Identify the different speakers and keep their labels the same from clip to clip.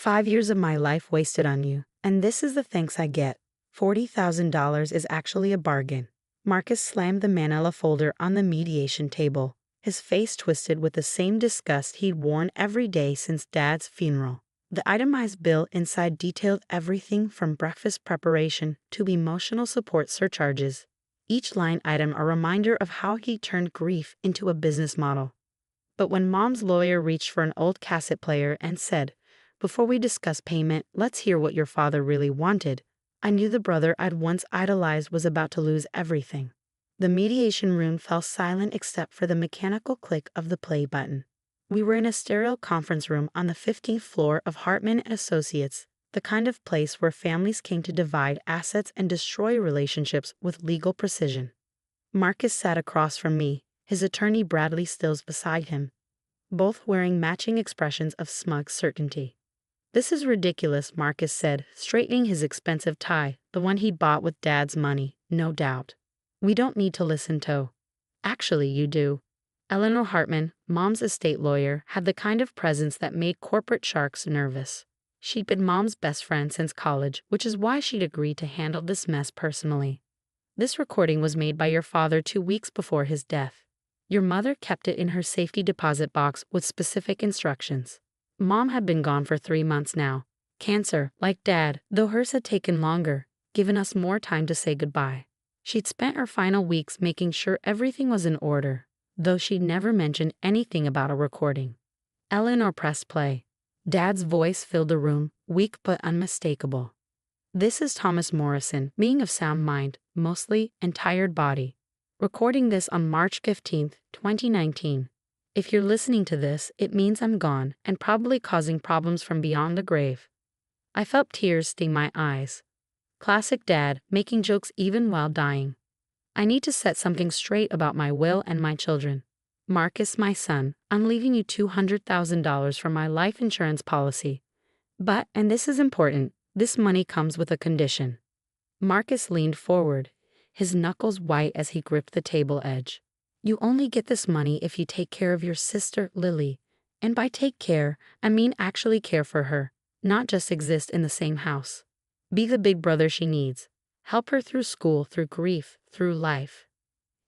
Speaker 1: 5 years of my life wasted on you, and this is the thanks I get. $40,000 is actually a bargain. Marcus slammed the manila folder on the mediation table, his face twisted with the same disgust he'd worn every day since Dad's funeral. The itemized bill inside detailed everything from breakfast preparation to emotional support surcharges. Each line item a reminder of how he turned grief into a business model. But when Mom's lawyer reached for an old cassette player and said, "Before we discuss payment, let's hear what your father really wanted," I knew the brother I'd once idolized was about to lose everything. The mediation room fell silent except for the mechanical click of the play button. We were in a sterile conference room on the 15th floor of Hartman & Associates, the kind of place where families came to divide assets and destroy relationships with legal precision. Marcus sat across from me, his attorney Bradley Stills beside him, both wearing matching expressions of smug certainty. "This is ridiculous," Marcus said, straightening his expensive tie, the one he'd bought with Dad's money, no doubt. "We don't need to listen to." "Actually, you do." Eleanor Hartman, Mom's estate lawyer, had the kind of presence that made corporate sharks nervous. She'd been Mom's best friend since college, which is why she'd agreed to handle this mess personally. "This recording was made by your father 2 weeks before his death. Your mother kept it in her safety deposit box with specific instructions. Mom had been gone for 3 months now. Cancer, like Dad, though hers had taken longer, given us more time to say goodbye. She'd spent her final weeks making sure everything was in order, though she'd never mentioned anything about a recording." Eleanor pressed play. Dad's voice filled the room, weak but unmistakable. "This is Thomas Morrison, being of sound mind, mostly, and tired body. Recording this on March 15th, 2019. If you're listening to this, it means I'm gone and probably causing problems from beyond the grave." I felt tears sting my eyes. Classic Dad, making jokes even while dying. "I need to set something straight about my will and my children. Marcus, my son, I'm leaving you $200,000 from my life insurance policy. But, and this is important, this money comes with a condition." Marcus leaned forward, his knuckles white as he gripped the table edge. "You only get this money if you take care of your sister, Lily. And by take care, I mean actually care for her, not just exist in the same house. Be the big brother she needs. Help her through school, through grief, through life.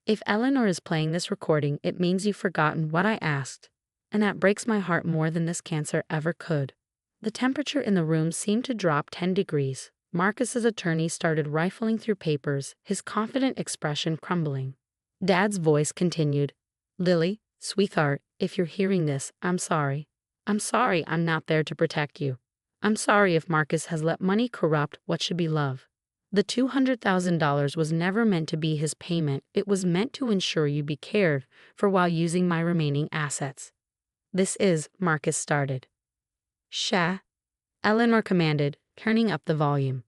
Speaker 1: If Eleanor is playing this recording, it means you've forgotten what I asked, and that breaks my heart more than this cancer ever could." The temperature in the room seemed to drop 10 degrees. Marcus's attorney started rifling through papers, his confident expression crumbling. Dad's voice continued, "Lily, sweetheart, if you're hearing this, I'm sorry. I'm sorry I'm not there to protect you. I'm sorry if Marcus has let money corrupt what should be love. The $200,000 was never meant to be his payment. It was meant to ensure you be cared for while using my remaining assets." "This is," Marcus started. "Shh," Eleanor commanded, turning up the volume.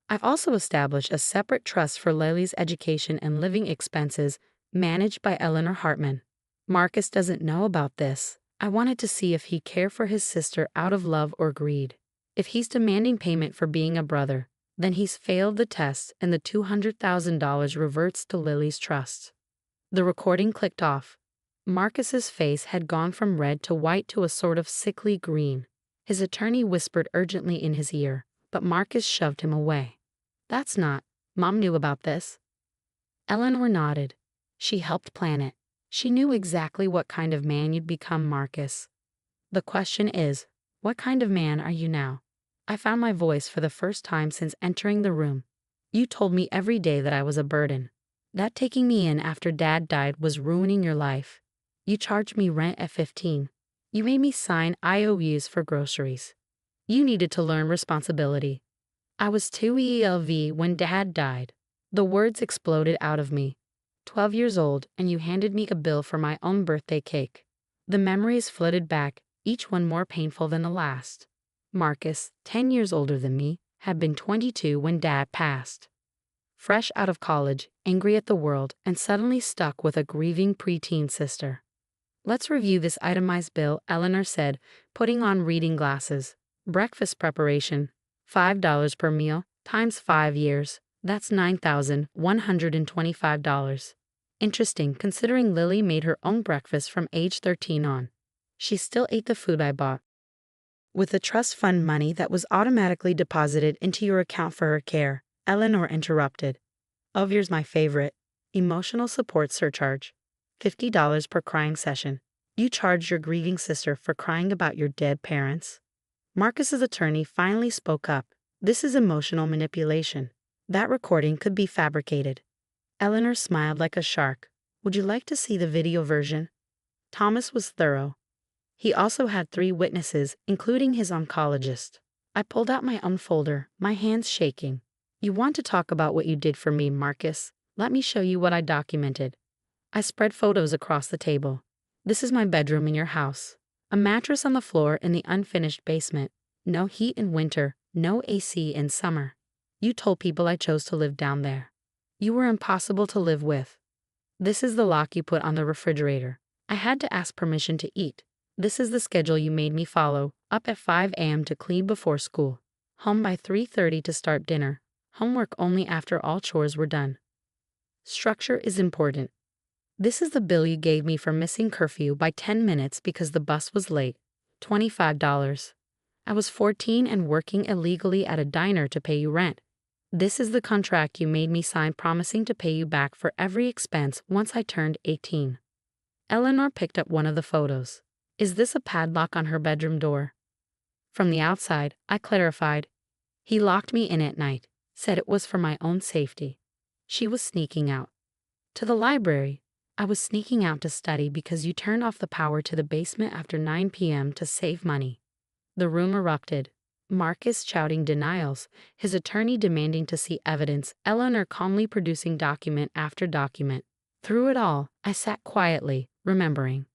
Speaker 1: "I've also established a separate trust for Lily's education and living expenses, managed by Eleanor Hartman. Marcus doesn't know about this. I wanted to see if he'd care for his sister out of love or greed. If he's demanding payment for being a brother, then he's failed the test and the $200,000 reverts to Lily's trust." The recording clicked off. Marcus's face had gone from red to white to a sort of sickly green. His attorney whispered urgently in his ear, but Marcus shoved him away. "That's not. Mom knew about this." Eleanor nodded. She helped plan it. She knew exactly what kind of man you'd become, Marcus. "The question is, what kind of man are you now?" I found my voice for the first time since entering the room. "You told me every day that I was a burden. That taking me in after Dad died was ruining your life. You charged me rent at 15. You made me sign IOUs for groceries. You needed to learn responsibility. I was 2 when Dad died." The words exploded out of me. 12 years old, and you handed me a bill for my own birthday cake. The memories flooded back, each one more painful than the last. Marcus, 10 years older than me, had been 22 when Dad passed. Fresh out of college, angry at the world, and suddenly stuck with a grieving preteen sister. "Let's review this itemized bill," Eleanor said, putting on reading glasses. "Breakfast preparation, $5 per meal, times 5 years. That's $9,125. Interesting, considering Lily made her own breakfast from age 13 on. She still ate the food I bought." with the trust fund money that was automatically deposited into your account for her care, Eleanor interrupted. Oh, here's my favorite. Emotional support surcharge. $50 per crying session. You charged your grieving sister for crying about your dead parents? Marcus's attorney finally spoke up. This is emotional manipulation. That recording could be fabricated. Eleanor smiled like a shark. Would you like to see the video version? Thomas was thorough. He also had 3 witnesses, including his oncologist. I pulled out my own folder, my hands shaking. You want to talk about what you did for me, Marcus? Let me show you what I documented. I spread photos across the table. This is my bedroom in your house. A mattress on the floor in the unfinished basement. No heat in winter, no AC in summer. You told people I chose to live down there. You were impossible to live with. This is the lock you put on the refrigerator. I had to ask permission to eat. This is the schedule you made me follow. Up at 5 a.m. to clean before school. Home by 3:30 to start dinner. Homework only after all chores were done. Structure is important. This is the bill you gave me for missing curfew by 10 minutes because the bus was late. $25. I was 14 and working illegally at a diner to pay you rent. This is the contract you made me sign promising to pay you back for every expense once I turned 18. Eleanor picked up one of the photos. Is this a padlock on her bedroom door? From the outside, I clarified. He locked me in at night, said it was for my own safety. She was sneaking out. To the library. I was sneaking out to study because you turned off the power to the basement after 9 p.m. to save money. The room erupted. Marcus shouting denials, his attorney demanding to see evidence, Eleanor calmly producing document after document. Through it all, I sat quietly, remembering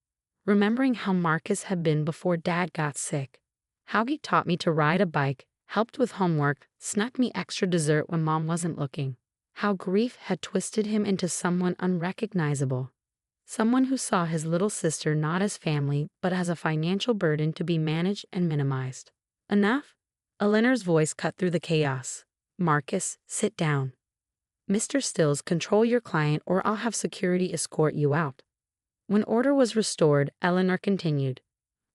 Speaker 1: how Marcus had been before Dad got sick. How he taught me to ride a bike, helped with homework, snuck me extra dessert when Mom wasn't looking. How grief had twisted him into someone unrecognizable. Someone who saw his little sister not as family but as a financial burden to be managed and minimized. Enough? Eleanor's voice cut through the chaos. Marcus, sit down. Mr. Stills, control your client or I'll have security escort you out. When order was restored, Eleanor continued.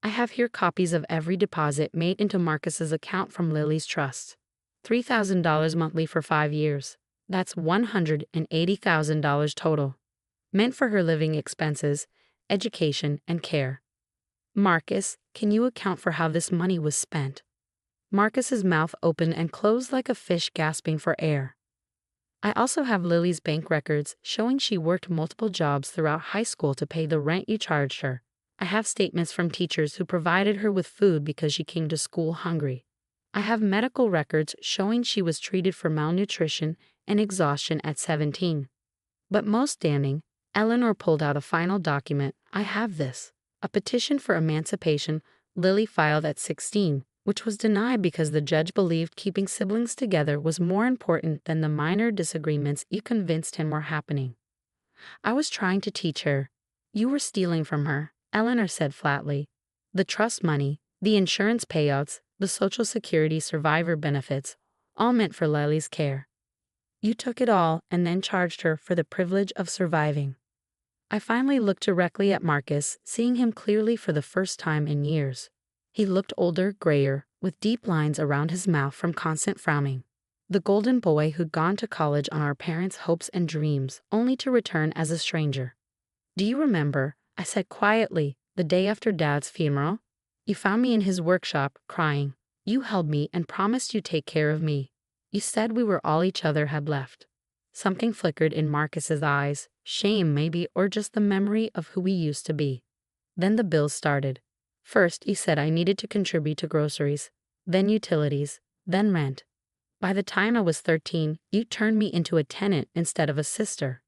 Speaker 1: I have here copies of every deposit made into Marcus's account from Lily's trust. $3,000 monthly for 5 years. That's $180,000 total. Meant for her living expenses, education, and care. Marcus, can you account for how this money was spent? Marcus's mouth opened and closed like a fish gasping for air. I also have Lily's bank records showing she worked multiple jobs throughout high school to pay the rent you charged her. I have statements from teachers who provided her with food because she came to school hungry. I have medical records showing she was treated for malnutrition and exhaustion at 17. But most damning, Eleanor pulled out a final document. I have this. A petition for emancipation Lily filed at 16, which was denied because the judge believed keeping siblings together was more important than the minor disagreements you convinced him were happening. I was trying to teach her. You were stealing from her, Eleanor said flatly. The trust money, the insurance payouts, the Social Security survivor benefits, all meant for Lily's care. You took it all and then charged her for the privilege of surviving. I finally looked directly at Marcus, seeing him clearly for the first time in years. He looked older, grayer, with deep lines around his mouth from constant frowning. The golden boy who'd gone to college on our parents' hopes and dreams, only to return as a stranger. Do you remember, I said quietly, the day after Dad's funeral? You found me in his workshop, crying. You held me and promised you'd take care of me. You said we were all each other had left. Something flickered in Marcus's eyes, shame maybe, or just the memory of who we used to be. Then the bills started. First, he said I needed to contribute to groceries, then utilities, then rent. By the time I was 13, you turned me into a tenant instead of a sister.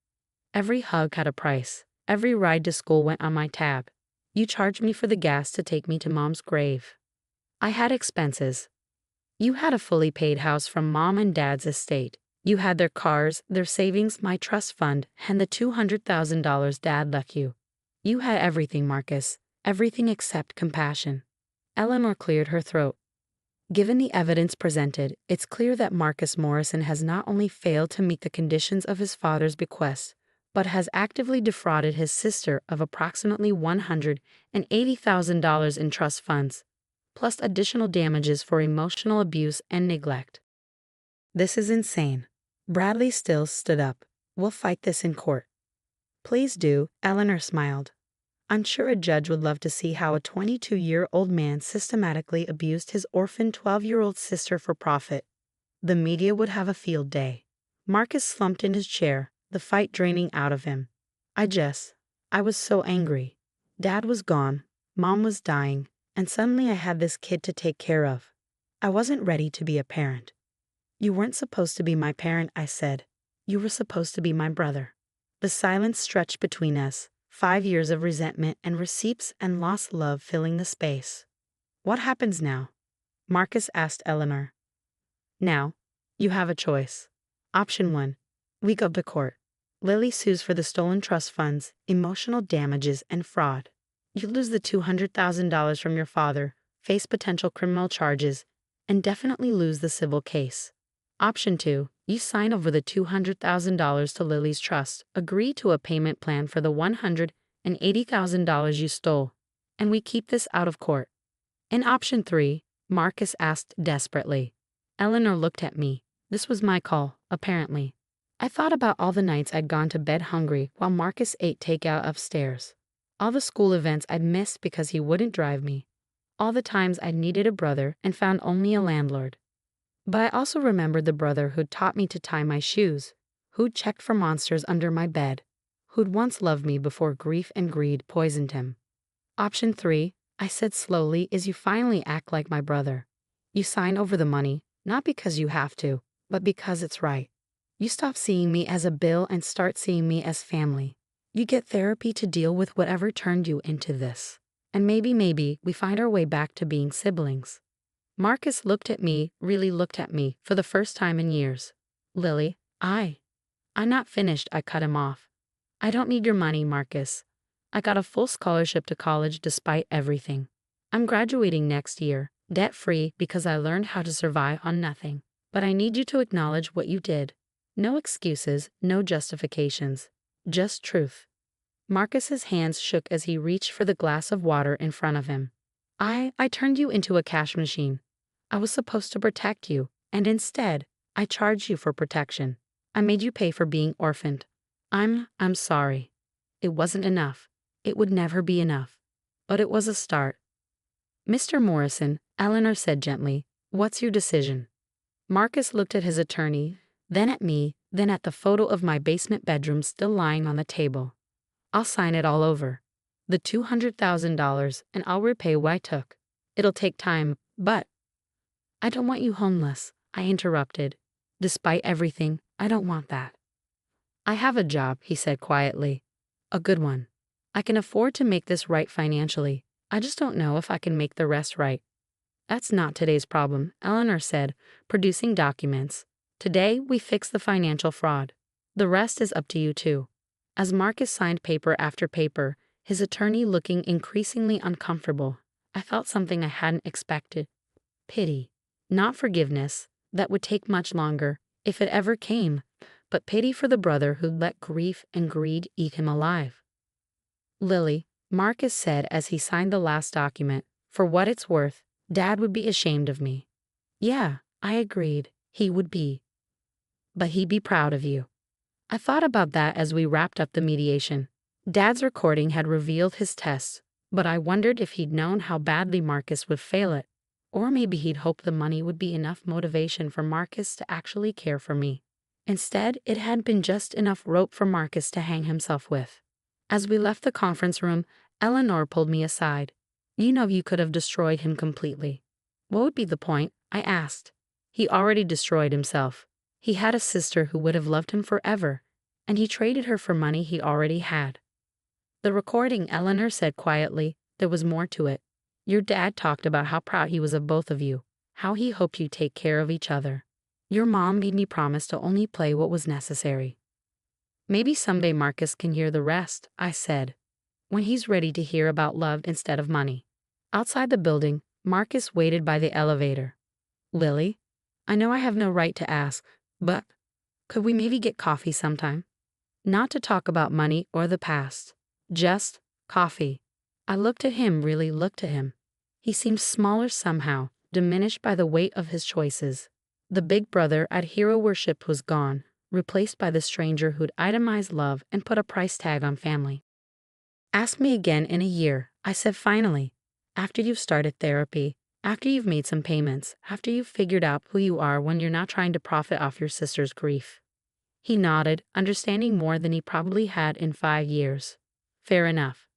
Speaker 1: Every hug had a price. Every ride to school went on my tab. You charged me for the gas to take me to Mom's grave. I had expenses. You had a fully paid house from Mom and Dad's estate. You had their cars, their savings, my trust fund, and the $200,000 Dad left you. You had everything, Marcus. Everything except compassion. Eleanor cleared her throat. Given the evidence presented, it's clear that Marcus Morrison has not only failed to meet the conditions of his father's bequest, but has actively defrauded his sister of approximately $180,000 in trust funds. plus additional damages for emotional abuse and neglect. This is insane. Bradley still stood up. We'll fight this in court. Please do, Eleanor smiled. I'm sure a judge would love to see how a 22-year-old man systematically abused his orphan 12-year-old sister for profit. The media would have a field day. Marcus slumped in his chair, the fight draining out of him. I was so angry. Dad was gone, Mom was dying, and suddenly I had this kid to take care of. I wasn't ready to be a parent. You weren't supposed to be my parent, I said. You were supposed to be my brother. The silence stretched between us, 5 years of resentment and receipts and lost love filling the space. What happens now? Marcus asked Eleanor. Now, you have a choice. Option 1. We go to court. Lily sues for the stolen trust funds, emotional damages, and fraud. You lose the $200,000 from your father, face potential criminal charges, and definitely lose the civil case. Option 2. You sign over the $200,000 to Lily's trust, agree to a payment plan for the $180,000 you stole, and we keep this out of court. In option 3, Marcus asked desperately. Eleanor looked at me. This was my call, apparently. I thought about all the nights I'd gone to bed hungry while Marcus ate takeout upstairs. All the school events I'd missed because he wouldn't drive me. All the times I'd needed a brother and found only a landlord. But I also remembered the brother who'd taught me to tie my shoes, who'd checked for monsters under my bed, who'd once loved me before grief and greed poisoned him. Option 3, I said slowly, is you finally act like my brother. You sign over the money, not because you have to, but because it's right. You stop seeing me as a bill and start seeing me as family. You get therapy to deal with whatever turned you into this. And maybe, we find our way back to being siblings. Marcus looked at me, really looked at me, for the first time in years. Lily, I'm not finished, I cut him off. I don't need your money, Marcus. I got a full scholarship to college despite everything. I'm graduating next year, debt-free because I learned how to survive on nothing. But I need you to acknowledge what you did. No excuses, no justifications. Just truth. Marcus's hands shook as he reached for the glass of water in front of him. I turned you into a cash machine. I was supposed to protect you, and instead, I charged you for protection. I made you pay for being orphaned. I'm sorry. It wasn't enough. It would never be enough. But it was a start. Mr. Morrison, Eleanor said gently, what's your decision? Marcus looked at his attorney, then at me, then at the photo of my basement bedroom still lying on the table. I'll sign it all over. The $200,000, and I'll repay what I took. It'll take time, but... I don't want you homeless, I interrupted. Despite everything, I don't want that. I have a job, he said quietly. A good one. I can afford to make this right financially. I just don't know if I can make the rest right. That's not today's problem, Eleanor said, producing documents. Today, we fix the financial fraud. The rest is up to you too. As Marcus signed paper after paper, his attorney looking increasingly uncomfortable, I felt something I hadn't expected. Pity. Not forgiveness. That would take much longer, if it ever came, but pity for the brother who'd let grief and greed eat him alive. Lily, Marcus said as he signed the last document, for what it's worth, Dad would be ashamed of me. Yeah, I agreed. He would be. But he'd be proud of you. I thought about that as we wrapped up the mediation. Dad's recording had revealed his tests, but I wondered if he'd known how badly Marcus would fail it. Or maybe he'd hoped the money would be enough motivation for Marcus to actually care for me. Instead, it had been just enough rope for Marcus to hang himself with. As we left the conference room, Eleanor pulled me aside. You know you could have destroyed him completely. What would be the point? I asked. He already destroyed himself. He had a sister who would have loved him forever, and he traded her for money he already had. The recording, Eleanor said quietly, there was more to it. Your dad talked about how proud he was of both of you, how he hoped you'd take care of each other. Your mom made me promise to only play what was necessary. Maybe someday Marcus can hear the rest, I said, when he's ready to hear about love instead of money. Outside the building, Marcus waited by the elevator. Lily, I know I have no right to ask, but could we maybe get coffee sometime? Not to talk about money or the past. Just coffee. I looked at him, really looked at him. He seemed smaller somehow, diminished by the weight of his choices. The big brother I'd hero worshipped was gone, replaced by the stranger who'd itemized love and put a price tag on family. Ask me again in a year, I said finally. After you've started therapy, after you've made some payments, after you've figured out who you are when you're not trying to profit off your sister's grief. He nodded, understanding more than he probably had in 5 years. Fair enough.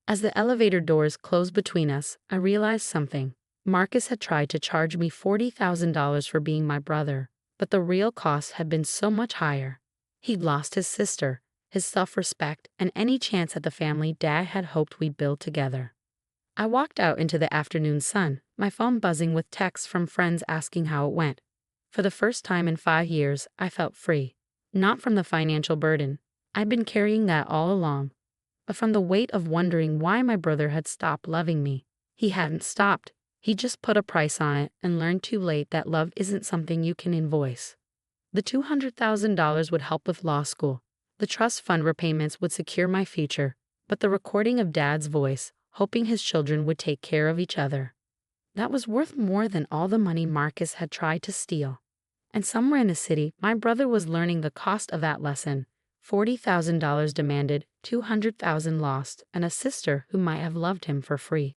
Speaker 1: As the elevator doors closed between us, I realized something. Marcus had tried to charge me $40,000 for being my brother, but the real cost had been so much higher. He'd lost his sister, his self-respect, and any chance at the family Dad had hoped we'd build together. I walked out into the afternoon sun, my phone buzzing with texts from friends asking how it went. For the first time in 5 years, I felt free. Not from the financial burden. I'd been carrying that all along. But from the weight of wondering why my brother had stopped loving me. He hadn't stopped. He just put a price on it and learned too late that love isn't something you can invoice. The $200,000 would help with law school. The trust fund repayments would secure my future. But the recording of Dad's voice, hoping his children would take care of each other. That was worth more than all the money Marcus had tried to steal. And somewhere in the city, my brother was learning the cost of that lesson. $40,000 demanded, $200,000 lost, and a sister who might have loved him for free.